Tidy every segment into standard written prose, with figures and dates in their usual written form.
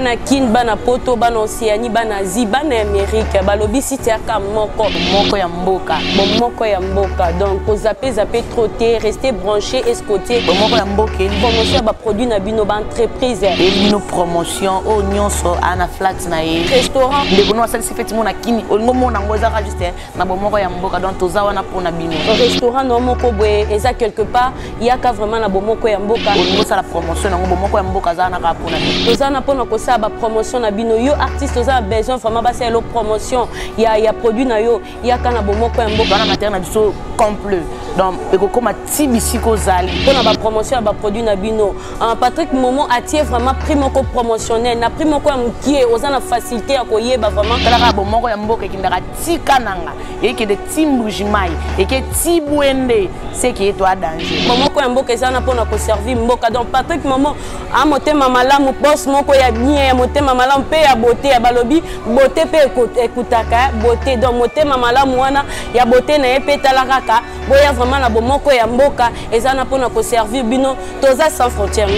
bana kin bana poto bana Océanie bana Asie bana Amérique balobi site aka moko ya mboka donc ko zapper trop té rester branché escoté moko ya mboka promotion ba produit na bino ba entreprise et bino promotion o nyonso ana flat na ye restaurant de kono asali sifeti mona kini olingo mona ngoza register na bomoko ya mboka donc toza wana pona bino restaurant no moko boye eza quelque part yaka vraiment na bomoko ya mboka olingo sala promotion na bomoko ya mboka za na ka pona bino toza na pona ko sa ba promotion na bino yo artiste toza besoin vraiment ba sa lo promotion ya produit na yo yaka na bomoko ya mboka na matériel na biso complet donc ekokoma tibisiko zali pona ba promotion ya ba produit na bino Patrick Momo atie vraiment prix moko promotionnel na prix moko ya mukie oza na facilité ya koyeba vraiment kala bomoko ya mboka kindaka tika nanga eke de timbujimai eke tibwende c'est qui est toi danger bomoko ya mboka ezana pona ko servir mboka donc Patrick Momo a motema malamu boss moko ya bien ya motema malamu pe ya beauté ya balobi beauté pe ekutaka beauté donc motema malamu wana ya beauté na ye pe talaka boya vraiment na bomoko ya mboka ezana pona ko servir bino toza sans frontières.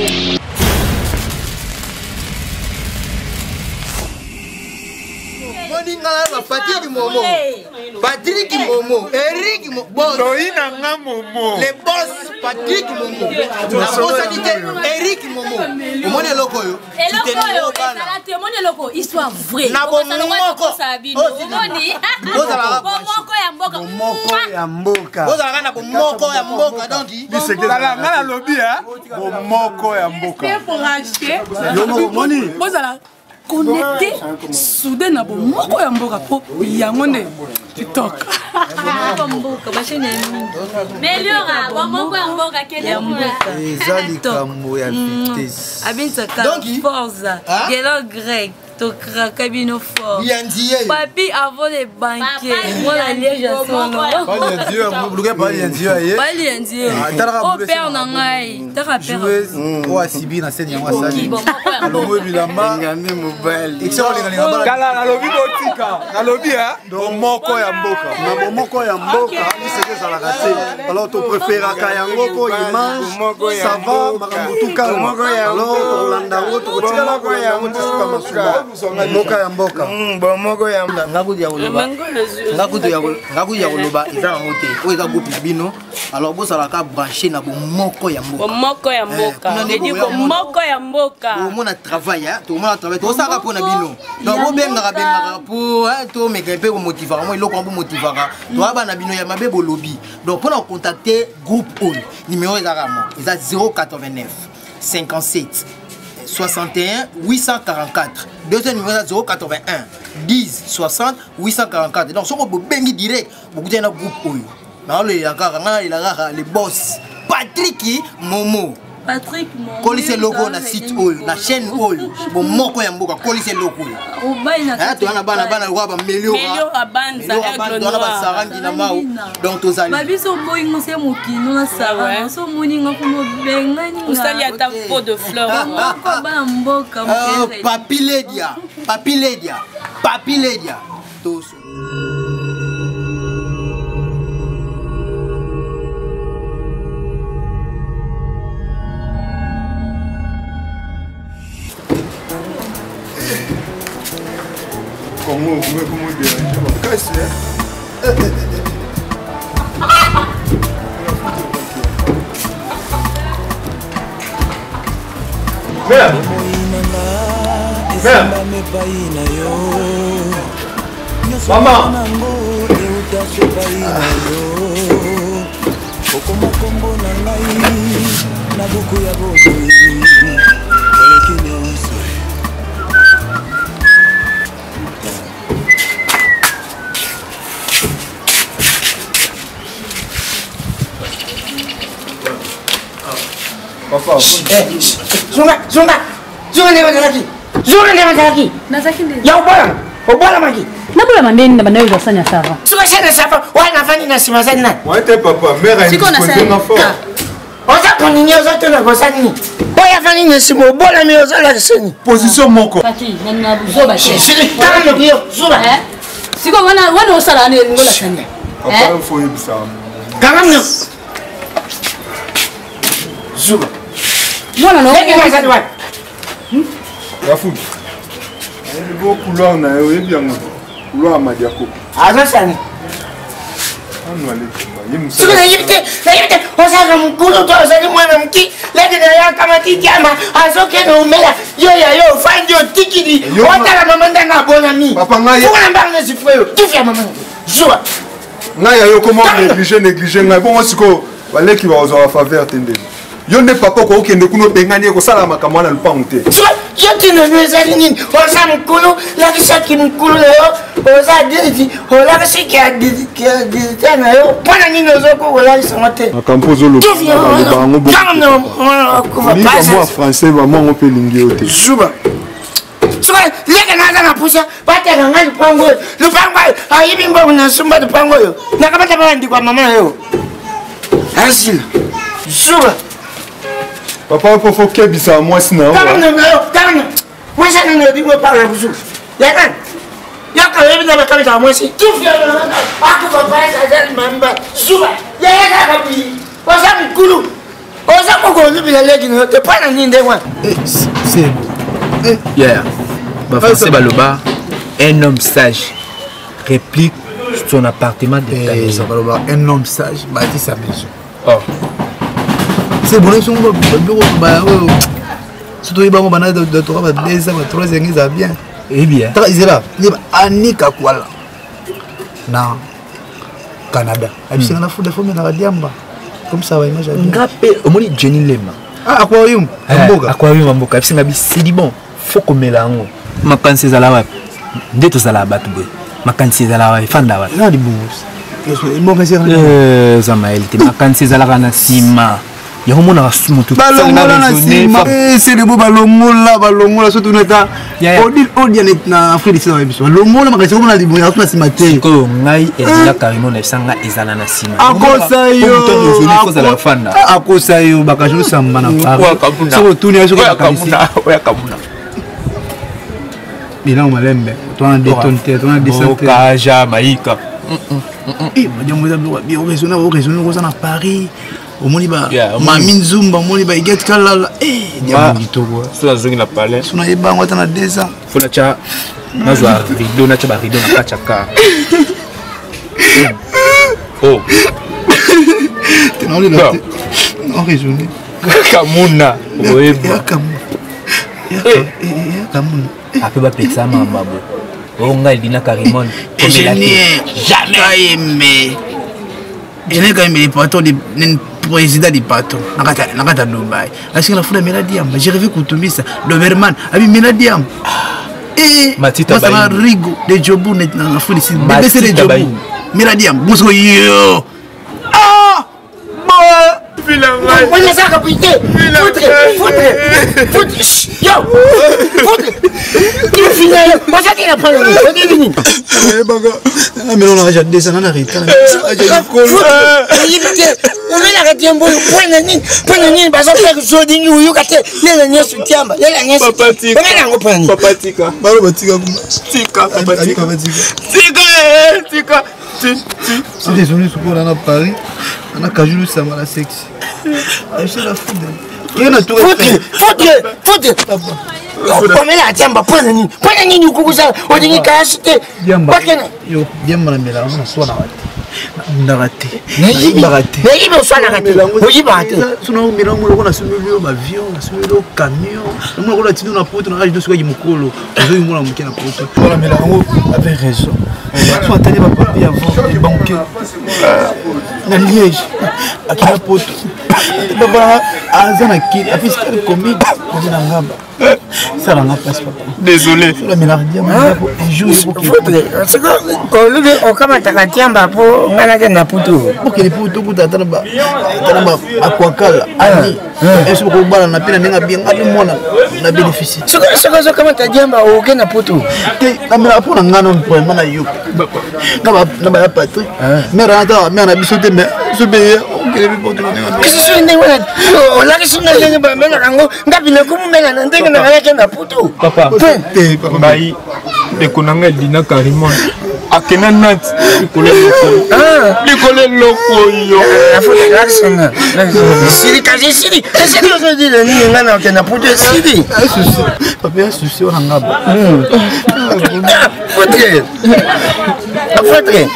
Patrick Momo, Eric Momo, les boss Patrick Momo, la boss Eric Momo. Mon loko yo. Loko, histoire vraie. Na bomoko ya mboka. Ozala na bomoko ya mboka donc. Bisekela ngala lobby bomoko ya mboka. Pour acheter. Yo moni. Ozala connecté soudain na bomoko ya mboka po yango ne TikTok. Meilleur bomoko ya mboka kele mboka. Ezali kambo ya vitesse. Abintsaka forza. Gelo grec. Cabino fort. Papi avant les banquiers. Moi la liège à son nom. Oh père nangai. Tara père. Oh asibi na scène yango asali. Alomo bilamba ngami mobile. Kala na lobi botika. Na lobi bomoko ya mboka. Na bomoko ya mboka liseke za la race. Alors to préféra ka yango ko image. Ça va makambutu kalma. Alors to landa ngo to tika ko ya mboka masuka. Mboka ya mboka. Bomoko ya mboka. Ngaku ya koloba eza ngo te. O eza groupe bino. Alors bo sala ka brancher na bomoko ya mboka. Bomoko ya mboka. Ndi bomoko ya mboka. Au mona travail to mona travail. To sala pona bino. Donc bo benga pour to meka pe ko motivera mo iloko bo motivera. To aba na bino ya mabe bo lobby. Donc pour nous contacter groupe on. Numéro eza mo. Eza 089 57 61 844. Deuxième numéro 081 10 60 844. Donc, si vous avez direct, vous avez un groupe. Les boss. Patrick Momo. Patrick Momo. Collez ce logo na site oil, na chaîne oil. Bon moko ya mboka, collez ce logo. O baina. Tu as bana roi Melio Abanza aigle noir. Donc tous allez. Babiso boy ngose mokino na sara. So moni ngakumo bengani. Usali ata pot de fleurs. Ko bana mboka mokende. Papi Ledia. Tous. Comment déranger ma casse Merde. Maman. Papa, Obola magi. Nabola mandeni na banayo basanya sava. Suka sana sava, wana fani na simazani na. Waite papa, mera ni konde na fo. Oza koninyo zote na gosani. Oya fani na simo, obola mi ozala seni. Position moko. Kati, na buzoba che. Tano kiyo, zuba. Siko wana osala ne ngola sanya. Papa fo yibisa. Kangamyo. Zuba. Mwana no. Eki mazani wa. Rafu. Beau couloir na yo bien. Couloir Madiako. Azasani. Suka na yibite, osaka mkulu to osani mwana mki, lakini ya kama tijama, azoke no umela, yo fandi yo tikidi, watala mamanda nga bona mi. Papa ngai. Funa mbanga zifweyo, tifya mamanda. Joa. Ngai yo comment négliger ngai bon siko, wale ki ba ozo faveur tende. Yo ne papa ko okende kuno bengani ko sala makamwana lupangu te. Yo tino nwezali nini, osa mkulu, lakisa ki mkulu leo, osa diriti, olakisi ki adizite na yo, pwana nini ozoko olakisa mate. Makampozo lo. Tifya mamanda. Moi français vraiment on peut linguer ote. Juba. Suka leke naza na pusha, pate kanga lupango ayibi mbo na sumba lupango yo. Nakapata bandi kwa mama yo. Asila. Juba. Papa faut que bisa moi sina. Tarana. Wesa na ndi mo para busu. Yakan. Yaka yebi na bakabita moi si. Tifya na akuba pasa zali mamba. Juba. Yaka kabi. Wasa mkulu. Wasa mko libila leki no te pana ninde kwa. C'est yeah. Français Baloba, un homme sage réplique son appartement de ta maison. Un homme sage bâtit sa maison. Oh. C'est bon, ils sont surtout les bancs de 3 ans, 2 ans, 3 ans, ils ont bien. Eh bien. Ils sont là. Anika Kuala. Non. Canada. Ils sont là, il faut mettre la diamba. Comme ça, image. Au moins, Jenny Lema. Ah, aquarium. Aquarium, Amboka. C'est dit bon. Faut qu'on mélange. Makansi za la wapi ndeto za la batu boy makansi za la wapi fanda wapi na dibus za maelite makansi za la kana sima ya homona wasumu tu balongola na sima c'est le beau balongola surtout neta odil na Afrique c'est wapi so balongola makansi komona dibu ya kuna sima te ko ngai ezila karimo na sanga ezala na sima akosa yo za la fanda akosa yo bakajo samba na Paris so tuni aso ko bakansi oya kabuna. Bilan malembe, toi on a détonné, toi on a descendu. Kaja maïka. Madame vous raisonnez comme ça à Paris. Au Moniba, Mamine Zumba, Moniba, il get kalala. Diable Gitogo. C'est la zone la palais. On a yeba on a 2 ans. Faut la cha. Naza rideau na cha rideau na kachaka. Oh. T'es non là. On raisonne. Kamuna. Oui. Kamuna. Kamuna. Après va pexer ma babo. On a dina Karimon. Je n'ai jamais aimé. Je n'ai jamais aimé les patrons du président du patron. Nakata Dubaï. Parce que la foule Meladiam. J'ai rêvé Koutoumisa. Doberman. Abi Meladiam. Et Matita Bayi. Ça rigo de Jobou net na foule ici. Bébé c'est de Jobou. Meladiam. Bousco yo. Ah! Bon. On est ça capité. Foutre. Yo. Foutre. Qui finit? Moi ça qui n'a pas le. Eh baga. Mais on a déjà descendu na rita. On met la retiembo. Point nini bazo faire jodingi uyu kate. Yela nyesu tiamba. Yela nyesu. Papatika. On met la ngopani. Papatika. Balo batika kuma. Tika papatika. Tika. C'est des journées sur la Paris. On a cajou ça m'a la sexy. C'est la foudre. Il y a tout. Foudre. On met la tiamba. Point nini ukukuza. On dit qu'il a acheté. Yo, diamba la mélange on soit na raté. Mais il me soit raté. Oui, raté. Sinon mélange on a soumis le avion, on a soumis le camion. On a tenu na poto na rage de soya mukolo. Zo yimona mukena poto. Voilà mélange avait raison. Soit tani ba papier avant les banquiers. Na Liège. À la poto. Baba azana kid, a fait ce comique na ngamba. Ça va pas papa. Désolé. La mélange un jour c'est que on commence à tiamba pour ngana na poto. Pour que les poto kutata ba akwakala ani. Est-ce que bala na pena ninga bien abimona na bénéficier. C'est que comment ta tiamba au kena poto. La mélange pour ngana vraiment na yo. Na ba patri. Mais rata mais na bisote mais so be Qu'est-ce que c'est on l'a que sur les ba mena kango ngabile kumela na ndenge na yake na poto. Papa. Bayi de konanga dina Karimon. akena Nantes likole lokoyo sili kaje sili ozodi le ni ngana okena puto sili papa souci on ngaba Fotre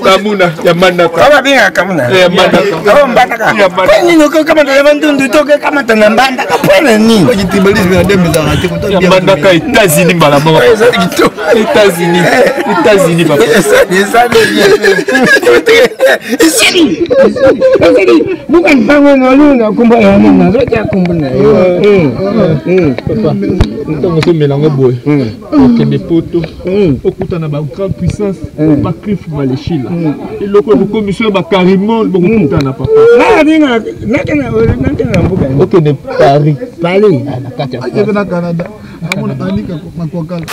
Kamuna yamana kama binga kamuna yamana mbandaka kwani noko kama ndandundu toke kama tanambanda kapona nini kujitibalize na demi za ngati kutoka yamana ka États-Unis balamo États-Unis papa sili bukan bangun noluna kumba yana zote akumbuna papa ntango so melango boy okende poto okutana ba grande puissance ba crif malechila eloko ko commission ba carrément bokutana papa nakena mbuka okende Paris na kati ya na Canada amona anika makwakala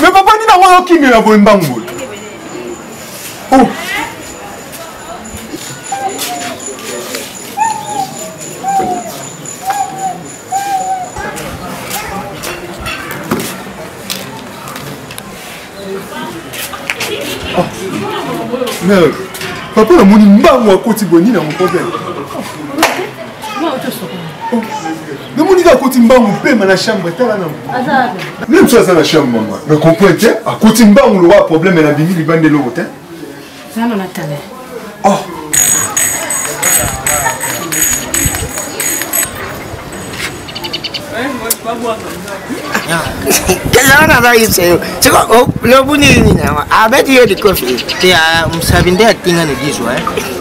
mais papa ni na mwana kimi na boembango oh mais papa na moni mbango akoti boni na mon problème mais mon gars akoti mbango pe na chambre tala na même chose dans la chambre maman mais comprends akoti mbango le roi problème na bimi libande lo hotel ça non attendez oh Kaya na ba yitse siko lo bunini na abeti yo dikofi te msabinde atinga ne diso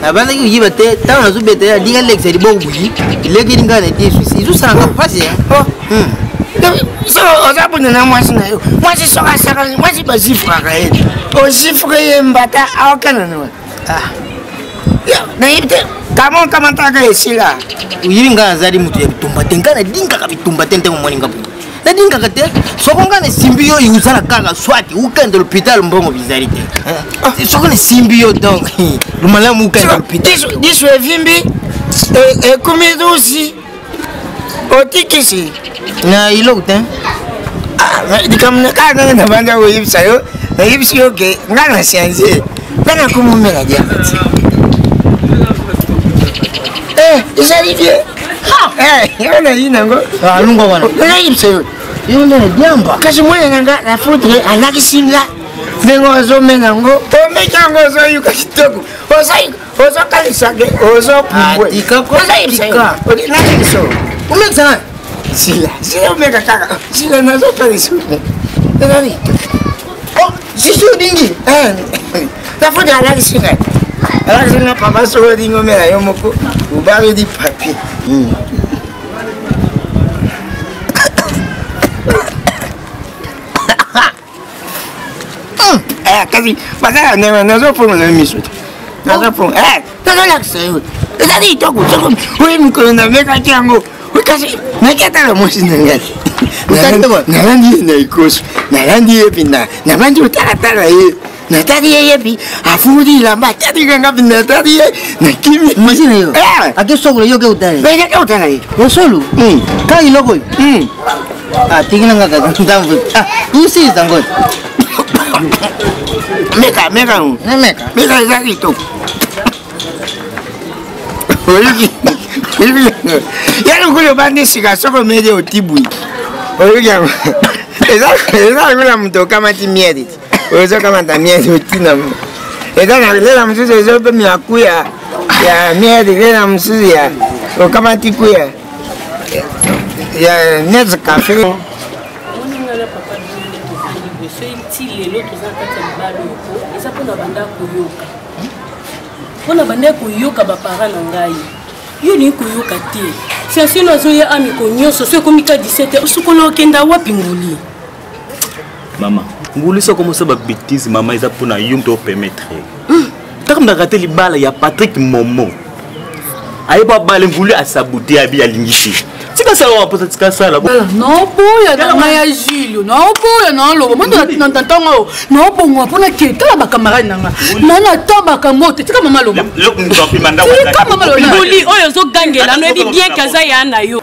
abana ki yiba te tawo zo bete ya dinga lexe di bo buyi legi dinga ne diso izu sanga pasi so ozabuna na mwasi na yo mwasi soka saka mwasi bazifra ka ye o zifra ye mbata awakana no na yibte kama taka esila uyinga zali mutu ya bitumba tenkana dinga ka bitumba tente mo moninga na dinga ka te sokonga ne simbio yuzala kaka swati ukende l'hôpital mbongo bizali te sokonga simbio donc lumala mu ukende l'hôpital diso evimbi e kumidusi otikisi na ilo uten dikamna kana na banda wo yibsa yo na yibsi yo ke ngana sianze ngana kumumela dia izali vie yona yinango alungo wana na yibsa yo yona diamba kasi mwana nanga na foudre anakisimla vengo zo menango o mekango zo yuka kitoko ozo kalisage ozo puwe ozo yibsa yo na kiso umekana sila umeka kaka sila nazo palisu nani oh sisi dingi na foudre anakisimla alakisimla papa so dingo mela yo moko ubabe di papier kasi bazala neme nazofonga na miso nazofonga nazolakisa yo ezali itoko soko oye mikolo namekaki yango kasi nakatala mwasi na ngai nalandi ye na ikoso nalandi ye mpi nabandi otalatala ye natali ye ye mpi afuli ilamba atali kanga mpi natali ye nakimi mwasi na yo ake sokolo yo ke utala ye eke utala ye osolu ka iloko yo tingina nga katamvu tusiza ngoti meka eza kitoko oyiki yali kuli obandi sika soko mede otibui oyiki yango eza kula moto okamati miedi ozokamata miedi otinamo eza na lela mosusu ezopemi akuya Ya merde na msuzi ya. Kama tiku ya. Ya net café. On a le papa de ce il l'autre ça quand balo ko. Eza pona banda koyoka. Pona banda koyoka ba para na ngai. Yo ni koyoka te. C'est sinon zoya ami ko nyoso so komika 17 usukolo kenda wapi nguli. Maman, nguli so commencer ba bêtise maman eza pona yo to permettre. Comme dans raté libala ya Patrick Momo. Aye ba bale nguli a saboter abi alingishi. Tika sala wa pota tika sala. Non boya na maya Julio. Non boya na lobo. Mondo na tantango. Non bongo pona ke tala ba camarade nanga. Nana tamba kamote tika mama lobo. Lok ntopi manda wa. Tika mama lobo. Nguli oyo zo gangela no ebi bien kaza ya na yo.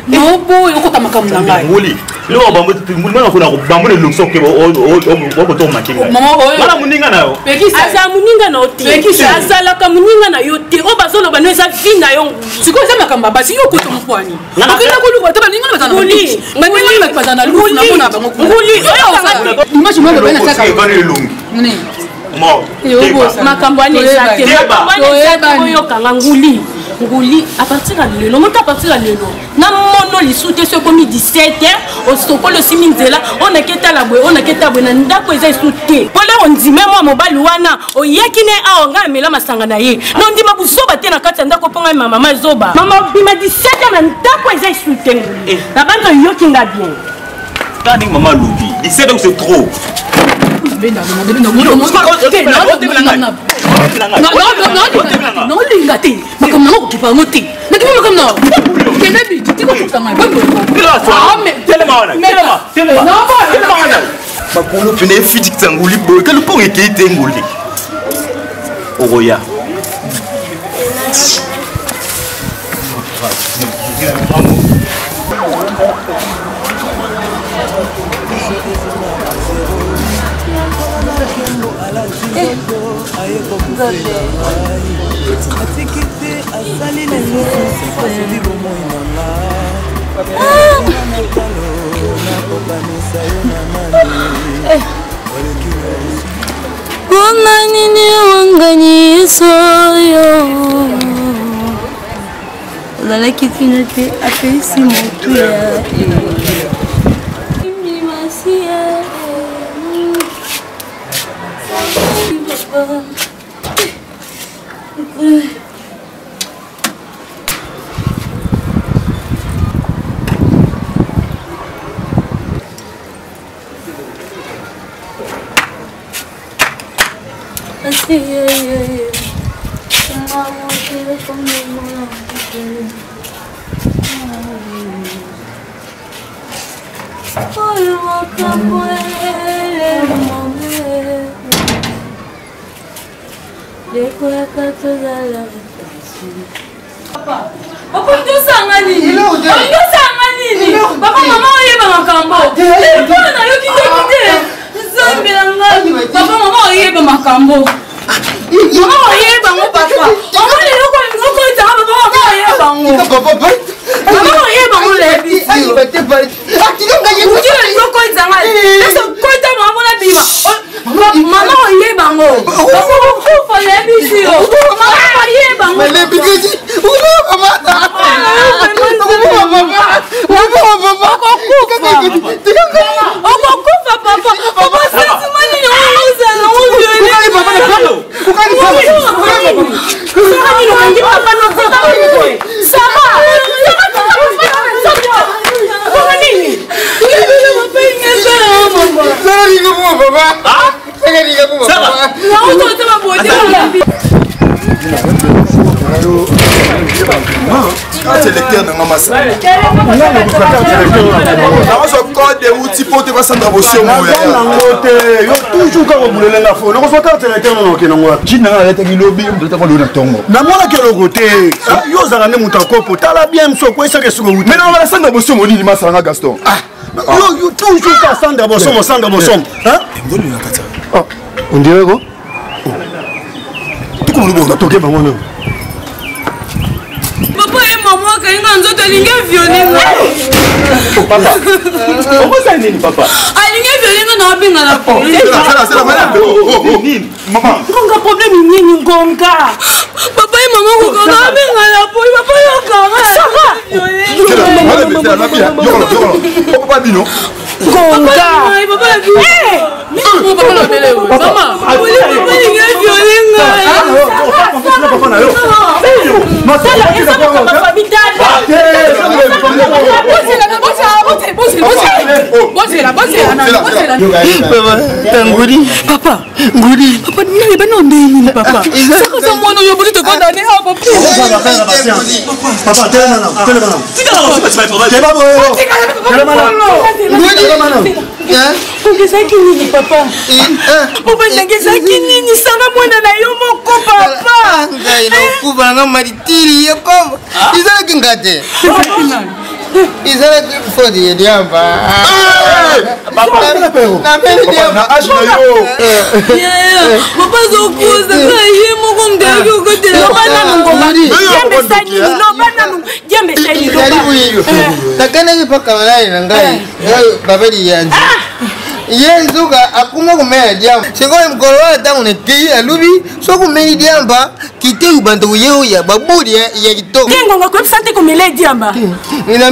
Non boya ko tamakamu nanga. Nguli. Lo bambo nguli mana ko na ko bambo le lokso ke o to makinga. Mama oyo. Mala muninga na yo. Asa muninga na ote. Asa la ka muninga na yo te. O bazolo ba no eza fina yo. Siko eza makamba basi yo ko to mpwani. Okenda kuluka taba ninga na batana. Nguli. Nguli na batana lufu na mona bango. Nguli oyo. Image mo bana saka. Nini? Mo. Makambo ani eza te. Makambo eza oyo kanga nguli. Nguli à partir de lelo monta à partir de lelo na mono li soute ce comme 17h au stoko le siminzela on a keta la boy on a keta boy na ndako eza soute pole on dit même moi mobali wana o yakine a onga mela masanga na ye non ndima busoba te na kati ndako ponga mama zoba mama bima 17h na ndako eza soute nguli na bando yokinga bien tani mama lobi 17h c'est trop non lingati makam nango kipa ngoti nakimi makam na kenebi tiko kutanga bambo makolo pene fiti tsanguli boy ke le pont ekite nguli oya Kuna nini wangani soyo Lala kifina te apesi motu ya Masia Papa, tu sanga nini? Tu sanga nini? Papa, mama oyeba makambo. Telefone na yo kite. Nzambe nanga. Papa, mama oyeba makambo. Mama oyeba ngo papa. Mama le loko ngoko tanga papa mama oyeba ngo. Papa. Mama oyeba ngo le bi. Ayi bate bate. Akilonga ye kujira ngoko tanga. Esa koita mama na bima. Mama oyeba ngo. Papa kufa le bi sio. Mama oyeba ngo. Le bi kiji. Carte électeur dans ma masse. Code de outils pour te passer dans vos toujours quand vous voulez la fois. On carte électeur dans le Kenya. Qui n'a pas été lobby de ta conduite tongo. Na mona que le côté. Yo zalane mutako pour tala bien so quoi ça que sur route. Mais non on va sanda bosso moni ma sanga Gaston. Ah. Yo toujours quand sanda bosso mo sanda bosso. Hein? Ngoli na kata. Oh. On dirait quoi? Tu comme le bon toquer ba moi. Papa et maman quand ils ont violé. Papa. Comment ça n'est papa? Alinge violé na benga la police. C'est la malade. Maman. Ngonga problème nini ngonga. Papa et maman ko na benga la police. Papa yo kanga. Ça va. Papa Bino. Ngonga. Papa la vie. Eh. Papa la belle. Maman. Police papa il a violé nga. Papa na yo. Papa, Ngoudi. Papa, il va non papa. Ça moi non yo te condamner à papa. Papa, Yenzuka akuma kumela diamba sikoye mkolo wala tangu nekei alubi so kumeli diamba kite ubantu yeo ya babudi ya kitoko ngonga ko sante kumela diamba na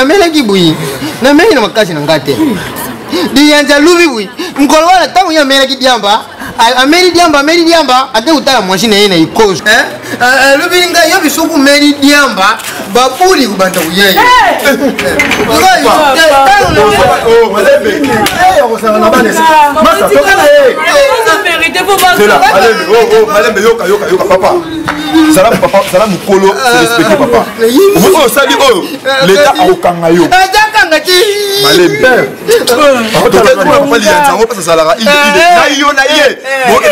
meli buyi na meli na makasi na ngate dianja lubi buyi mkolo wala tangu ya meli diamba ameli diamba ate utala mwashine yena ikozo lubi nga yo bisuku meli diamba babudi ubantu yeo Madame, yoka, papa. Salam Mukolo, c'est respecté, papa. Vous savez, l'État a aucun maillot.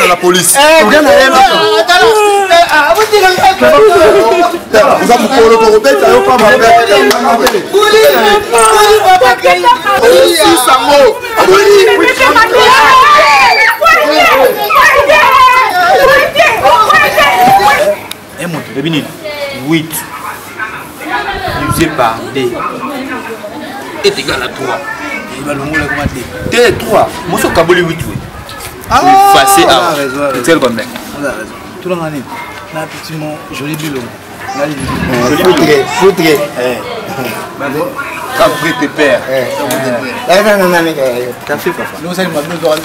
La police. Un mot, 8 divisé par D est égal à 3. Il va le mot T 3. Moi, je suis 8. Facile à c'est comme ça. Tout le monde a un petit mot joli bilon. Foutre. Après tes pères. Café, papa. Nous, ça, il m'a besoin de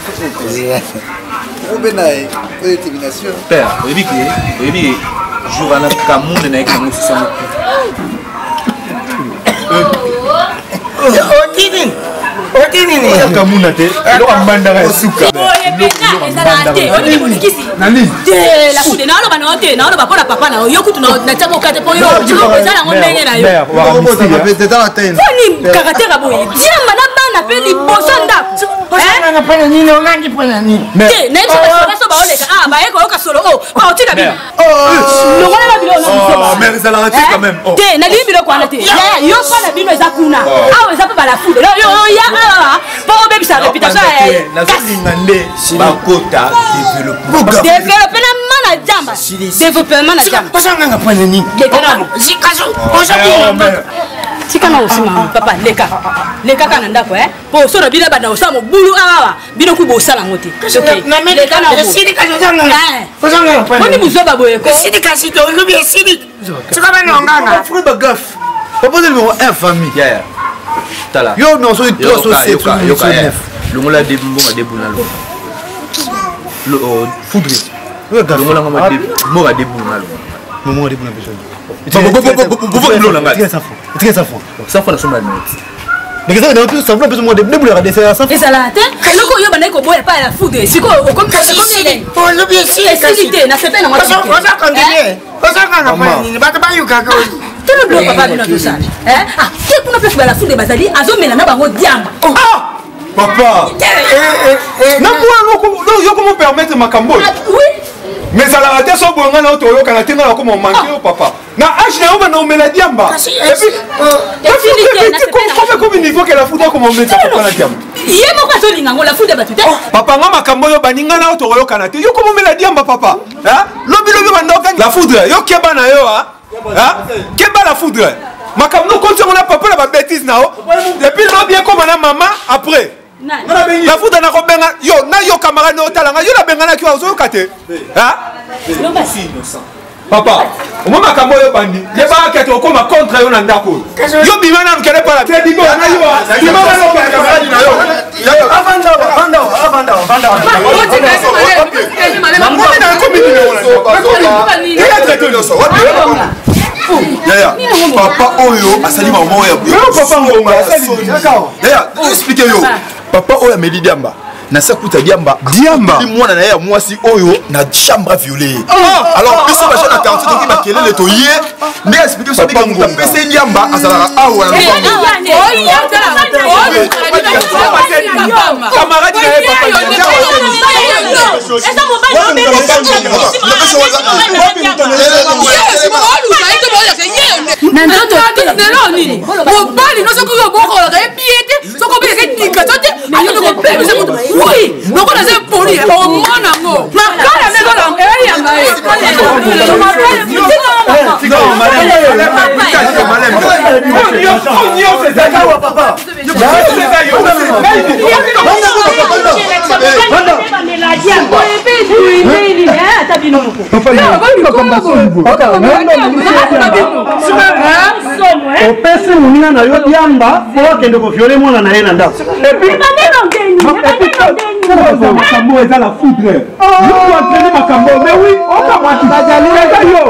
père, oui, jour à la Cameroun et avec nous sommes. Sikana osima papa leka kana ndako po so na bila bana osamo bulu awa bino ku bosala ngote na leka na sidi ka janga ko janga kwani muzoba boye ko sidi ka sidi o lubi sidi sika bana nganga fru bagaf papa de numéro 1 famille ya tala yo non so to so c'est le ngola de mbonga de bunalo le foudre le ngola ngoma de mbonga de bunalo mbonga de bunalo ça faut la somme mais ça dans tout ça va plus moi de bouler à desser ça et ça la tête loko yo bana ko boya pa la foudre siko o comme pour le bien si na c'est pas na moi ça continuer ça kana pa ni ba ba yuka ka tout le bloc papa bino tout ça ah qui kuna pe la foudre bazali azomela na bango diamba papa na moi yo comment permettre makambo oui mais ça la raté so bonga na oto yo kana tinga ko mo manquer au papa na age na oba na omela diamba et puis comment niveau que la foudre comme on met ça pour la diamba yé moko so linga ngola foudre batute papa nga makambo yo baninga na oto yo kana te yo comment omela diamba papa hein lobi bandoka la foudre yo keba na yo hein keba la foudre makambo continue on a papa la bêtise na o et puis lobi comme na maman après La foudre n'a pas yo, na yo camarade no talanga, yo la bengana qui va kate. Hein? Papa, au moment où yo bandi, les ba kate au comme contre yo na ndako. Yo bimana n'kele pas la tête digo na yo. Bimana no camarade na yo. Avanda. Papa Oyo asali maman ya expliquez yo papa Oyo ameli diamba na sakuta diamba mwana na ya mwasi Oyo na chambre violée alors biso ba na quartier donc ba kelele to ye mais expliquez so bika muta pese diamba asala awa na camarade na mobali no soki obokola epiete soko obeleka etika sote ayoto kopemisa moto oui lokola ze poli omona ngo makala mekola eyanga opesi munina na yo diamba po akende koviole mwana na ye na ndako makambo eza la foudre yo entraîner makambo mais oui okamwatiajaleka yo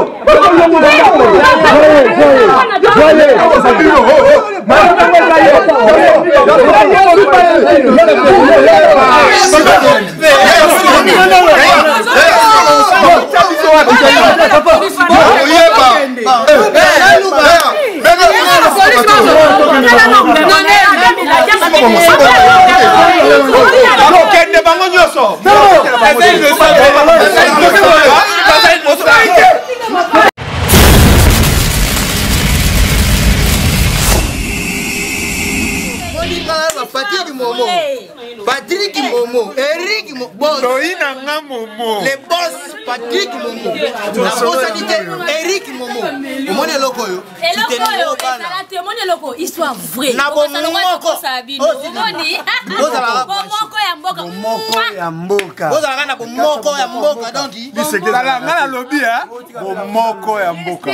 Patrick Momo, Eric Momo, les boss Patrick Momo, la boss Eric Momo, Momo loko yo. Loko, histoire vraie. Na bomoko ya mboka. Boza na bomoko ya mboka donc. Bisegeza na lobby bomoko ya mboka.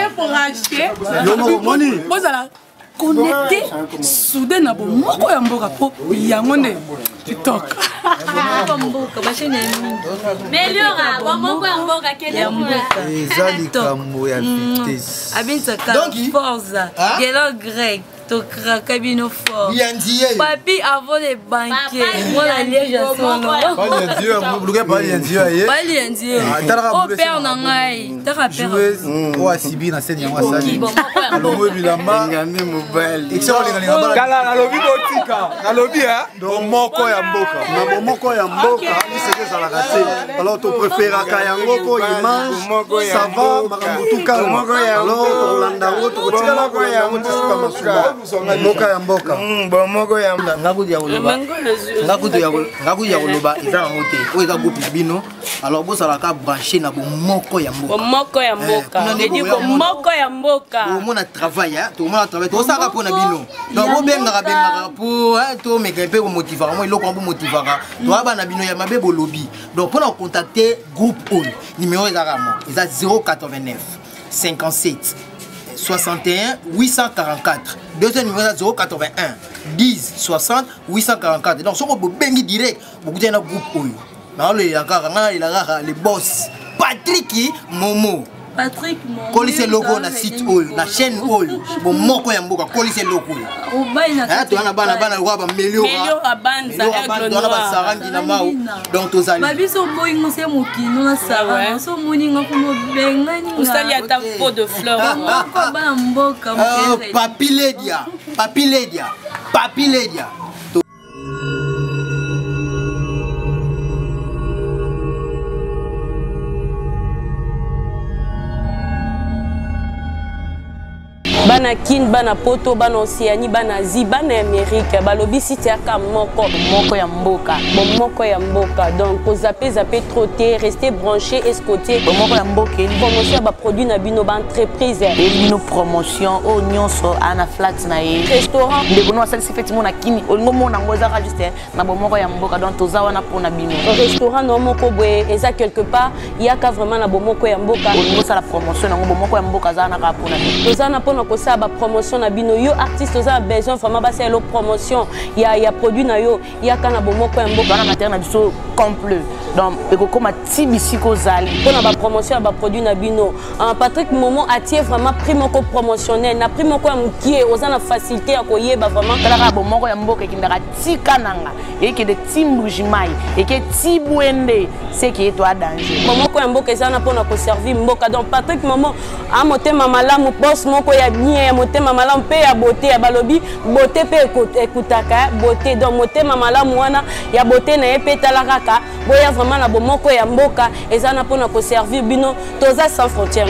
Yo moni. Bozala connecté soudain na bomoko ya mboka po yango ne TikTok. Mboka machine Meliora bomoko ya mboka kele ezali kambo ya vitesse. Abinta forza gelo grec Tokra cabino fort. Papi avant les banquiers. Moi la liège à son nom. Oh père nangai. Tara père. Oh asibi na scène yango asali. Alongo bilamba ngane mobile. Kala na lobi botika. Na lobi bomoko ya mboka. Na bomoko ya mboka iseke za la gâté. Alors tu préfères kayango ko image ça va makambo tout calme. Alors to landa ngo to tika ko ya mboka masuba. Moka ya mboka bomoko ya ngakudu ya koloba eza na mote o eza groupe bino alors bosala ka brancher na bomoko ya mboka ndi bomoko ya mboka omona travail to saka pona bino donc bobengaka pour to meka pe ko motivera mo iloko bo motivera to aba na bino ya mabe bolobi donc pona contacter groupe on numéro eza mo eza 089 57 61 844. Deuxième numéro 081 10 60 844. Donc, si vous bengi direct, vous avez un groupe. Les boss. Patrick Momo. Patrick Momo. Collez logo na site oil, na chaîne oil. Bon moko ya mboka collez logo. O baina. Tu as bana wa ba Meliora banza sarangi na mau. Donc tozali. Babiso boingo se mokino na sara. So moninga ko bengani. Usali ata pot de fleurs. Ko bana mboka mokere. Papi Ledia. Bana bana kin bana poto bana Océanie bana Asie bana Amérique balobi site aka moko ya mboka moko ya mboka donc ko zapper trop té rester branché escoté moko ya mboka promotion ba produit na bino ba entreprise et bino promotion o nyonso ana flat na ye restaurant de bono asali sifeti mona kini olingo mona ngoza ka juste na moko ya mboka donc toza wana pona bino restaurant no moko boye eza quelque part yaka vraiment na moko ya mboka olingo sala promotion na moko ya mboka za na ka pona bino toza na pona ko sa ba promotion na bino yo artiste oza besoin vraiment ba sa lo promotion ya produit na yo yaka na moko ya mboka na matériel na biso complet donc ekokoma tibisiko zali pona ba promotion ba produit na bino Patrick Momo atie vraiment prix moko promotionnel na prix moko ya mukie oza na facilité ya koyeba vraiment kala moko ya mboka kindaka tika nanga eke de timbujimai eke tibwende c'est qui est toi danger moko ya mboka eza na pona ko servir mboka donc Patrick Momo a motema malamu boss moko ya bien ya motema malamu pe ya beauté ya balobi beauté pe ekutaka beauté donc motema malamu wana ya beauté na pe talakaka boya vraiment na moko ya mboka eza na pona ko servir bino toza sans frontières